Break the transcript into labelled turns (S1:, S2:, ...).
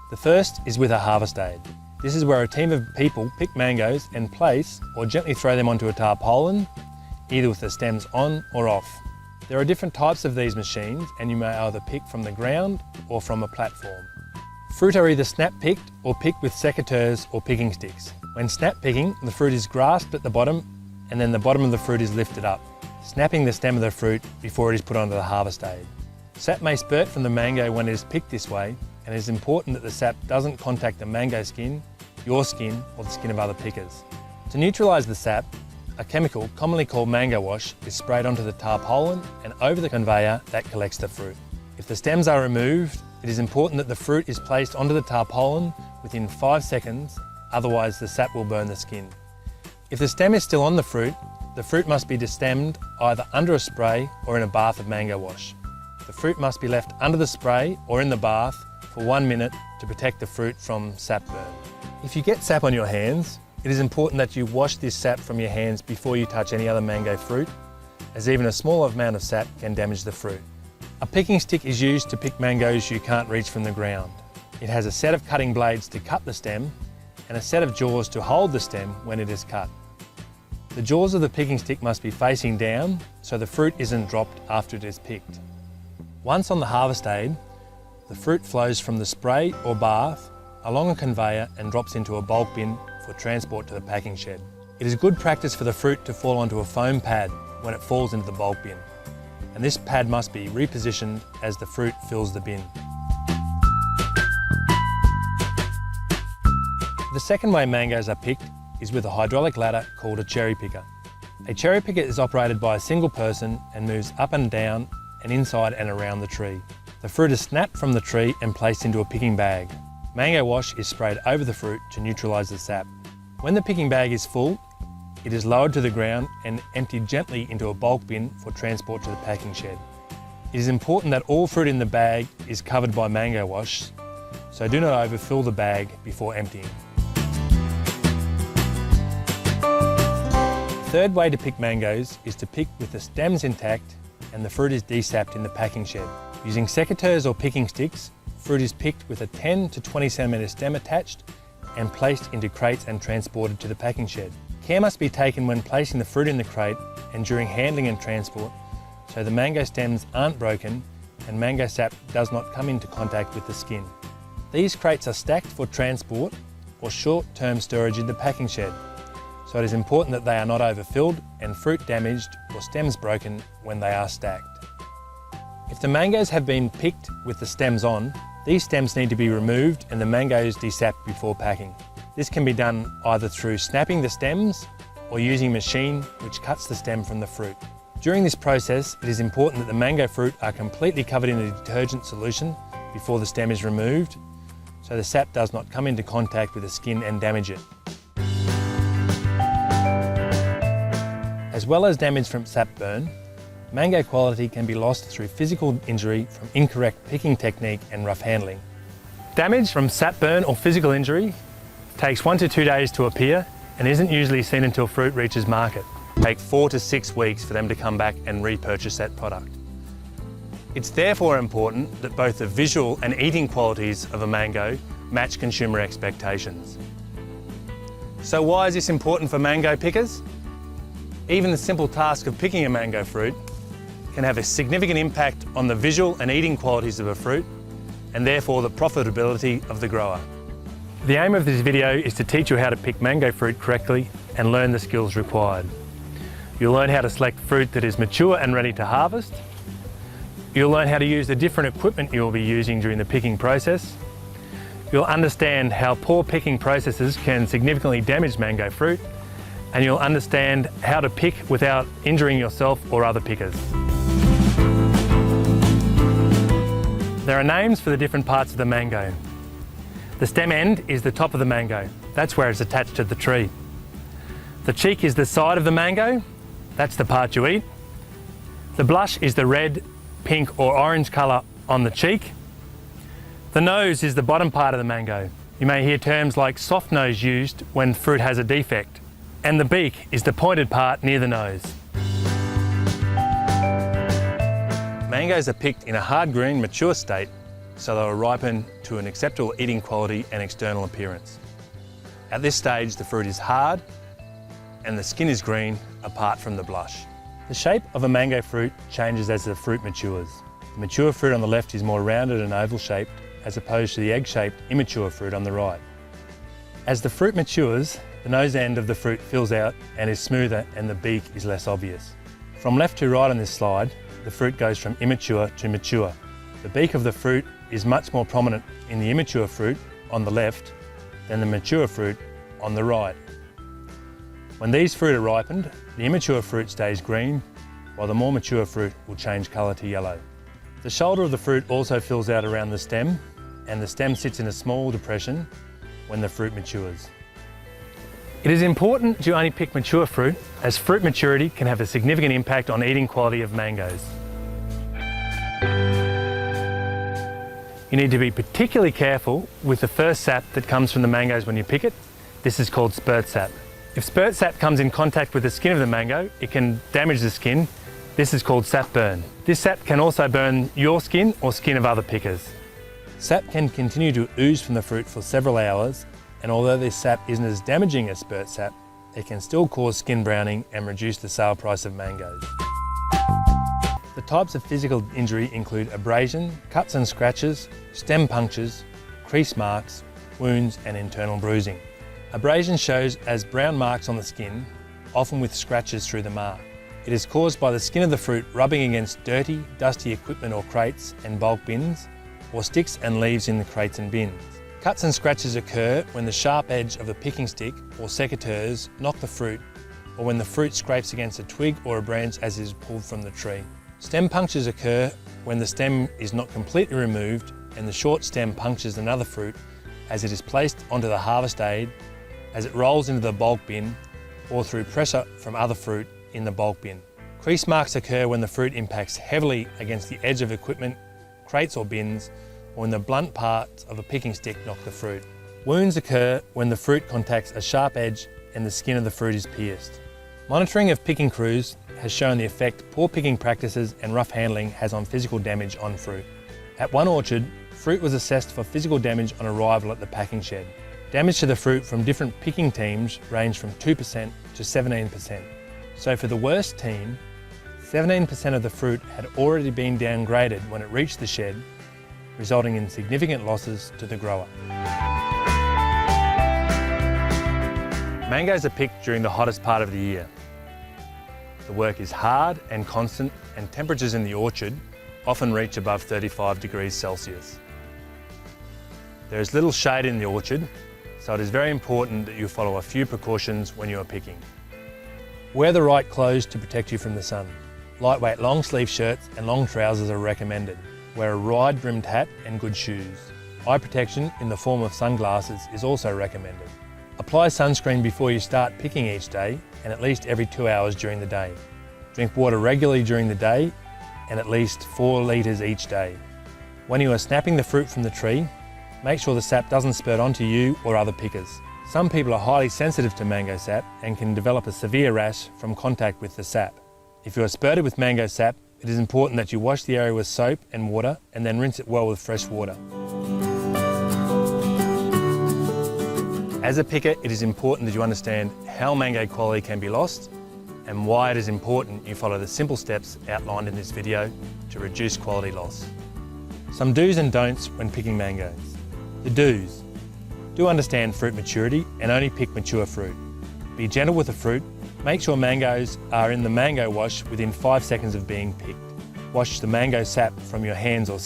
S1: The first is with a harvest aid. This is where a team of people pick mangoes and place or gently throw them onto a tarpaulin, either with the stems on or off. There are different types of these machines and you may either pick from the ground or from a platform. Fruit are either snap-picked or picked with secateurs or picking sticks. When snap-picking, the fruit is grasped at the bottom and then the bottom of the fruit is lifted up, snapping the stem of the fruit before it is put onto the harvest aid. Sap may spurt from the mango when it is picked this way, and it is important that the sap doesn't contact the mango skin, your skin, or the skin of other pickers. To neutralise the sap, a chemical commonly called mango wash is sprayed onto the tarpaulin and over the conveyor that collects the fruit. If the stems are removed, it is important that the fruit is placed onto the tarpaulin within 5 seconds, otherwise the sap will burn the skin. If the stem is still on the fruit must be destemmed either under a spray or in a bath of mango wash. The fruit must be left under the spray or in the bath for 1 minute to protect the fruit from sap burn. If you get sap on your hands, it is important that you wash this sap from your hands before you touch any other mango fruit, as even a small amount of sap can damage the fruit. A picking stick is used to pick mangoes you can't reach from the ground. It has a set of cutting blades to cut the stem and a set of jaws to hold the stem when it is cut. The jaws of the picking stick must be facing down so the fruit isn't dropped after it is picked. Once on the harvest aid, the fruit flows from the spray or bath along a conveyor and drops into a bulk bin for transport to the packing shed. It is good practice for the fruit to fall onto a foam pad when it falls into the bulk bin, and this pad must be repositioned as the fruit fills the bin. The second way mangoes are picked is with a hydraulic ladder called a cherry picker. A cherry picker is operated by a single person and moves up and down and inside and around the tree. The fruit is snapped from the tree and placed into a picking bag. Mango wash is sprayed over the fruit to neutralise the sap. When the picking bag is full, it is lowered to the ground and emptied gently into a bulk bin for transport to the packing shed. It is important that all fruit in the bag is covered by mango wash, so do not overfill the bag before emptying. The third way to pick mangoes is to pick with the stems intact and the fruit is desapped in the packing shed. Using secateurs or picking sticks, fruit is picked with a 10 to 20 centimetre stem attached and placed into crates and transported to the packing shed. Care must be taken when placing the fruit in the crate and during handling and transport so the mango stems aren't broken and mango sap does not come into contact with the skin. These crates are stacked for transport or short-term storage in the packing shed, so it is important that they are not overfilled and fruit damaged or stems broken when they are stacked. If the mangoes have been picked with the stems on, these stems need to be removed and the mangoes desapped before packing. This can be done either through snapping the stems or using a machine which cuts the stem from the fruit. During this process, it is important that the mango fruit are completely covered in a detergent solution before the stem is removed, so the sap does not come into contact with the skin and damage it. As well as damage from sap burn, mango quality can be lost through physical injury from incorrect picking technique and rough handling. Damage from sap burn or physical injury takes 1 to 2 days to appear and isn't usually seen until fruit reaches market. It takes 4 to 6 weeks for them to come back and repurchase that product. It's therefore important that both the visual and eating qualities of a mango match consumer expectations. So why is this important for mango pickers? Even the simple task of picking a mango fruit can have a significant impact on the visual and eating qualities of a fruit and therefore the profitability of the grower. The aim of this video is to teach you how to pick mango fruit correctly and learn the skills required. You'll learn how to select fruit that is mature and ready to harvest. You'll learn how to use the different equipment you'll be using during the picking process. You'll understand how poor picking processes can significantly damage mango fruit, and you'll understand how to pick without injuring yourself or other pickers. There are names for the different parts of the mango. The stem end is the top of the mango. That's where it's attached to the tree. The cheek is the side of the mango. That's the part you eat. The blush is the red, pink or orange colour on the cheek. The nose is the bottom part of the mango. You may hear terms like soft nose used when fruit has a defect. And the beak is the pointed part near the nose. Mangoes are picked in a hard green, mature state so they will ripen to an acceptable eating quality and external appearance. At this stage, the fruit is hard and the skin is green apart from the blush. The shape of a mango fruit changes as the fruit matures. The mature fruit on the left is more rounded and oval shaped as opposed to the egg-shaped immature fruit on the right. As the fruit matures, the nose end of the fruit fills out and is smoother and the beak is less obvious. From left to right on this slide, the fruit goes from immature to mature. The beak of the fruit is much more prominent in the immature fruit on the left than the mature fruit on the right. When these fruit are ripened, the immature fruit stays green, while the more mature fruit will change colour to yellow. The shoulder of the fruit also fills out around the stem, and the stem sits in a small depression when the fruit matures. It is important to only pick mature fruit, as fruit maturity can have a significant impact on eating quality of mangoes. You need to be particularly careful with the first sap that comes from the mangoes when you pick it. This is called spurt sap. If spurt sap comes in contact with the skin of the mango, it can damage the skin. This is called sap burn. This sap can also burn your skin or skin of other pickers. Sap can continue to ooze from the fruit for several hours, and although this sap isn't as damaging as spurt sap, it can still cause skin browning and reduce the sale price of mangoes. The types of physical injury include abrasion, cuts and scratches, stem punctures, crease marks, wounds and internal bruising. Abrasion shows as brown marks on the skin, often with scratches through the mark. It is caused by the skin of the fruit rubbing against dirty, dusty equipment or crates and bulk bins, or sticks and leaves in the crates and bins. Cuts and scratches occur when the sharp edge of a picking stick or secateurs knock the fruit, or when the fruit scrapes against a twig or a branch as it is pulled from the tree. Stem punctures occur when the stem is not completely removed and the short stem punctures another fruit as it is placed onto the harvest aid, as it rolls into the bulk bin, or through pressure from other fruit in the bulk bin. Crease marks occur when the fruit impacts heavily against the edge of equipment, crates or bins, or when the blunt parts of a picking stick knock the fruit. Wounds occur when the fruit contacts a sharp edge and the skin of the fruit is pierced. Monitoring of picking crews has shown the effect poor picking practices and rough handling has on physical damage on fruit. At one orchard, fruit was assessed for physical damage on arrival at the packing shed. Damage to the fruit from different picking teams ranged from 2% to 17%. So for the worst team, 17% of the fruit had already been downgraded when it reached the shed, resulting in significant losses to the grower. Mangoes are picked during the hottest part of the year. The work is hard and constant, and temperatures in the orchard often reach above 35 degrees Celsius. There is little shade in the orchard, so it is very important that you follow a few precautions when you are picking. Wear the right clothes to protect you from the sun. Lightweight long sleeve shirts and long trousers are recommended. Wear a wide brimmed hat and good shoes. Eye protection in the form of sunglasses is also recommended. Apply sunscreen before you start picking each day and at least every 2 hours during the day. Drink water regularly during the day and at least 4 litres each day. When you are snapping the fruit from the tree, make sure the sap doesn't spurt onto you or other pickers. Some people are highly sensitive to mango sap and can develop a severe rash from contact with the sap. If you are spurted with mango sap, it is important that you wash the area with soap and water and then rinse it well with fresh water. As a picker, it is important that you understand how mango quality can be lost and why it is important you follow the simple steps outlined in this video to reduce quality loss. Some do's and don'ts when picking mangoes. The do's. Do understand fruit maturity and only pick mature fruit. Be gentle with the fruit. Make sure mangoes are in the mango wash within 5 seconds of being picked. Wash the mango sap from your hands or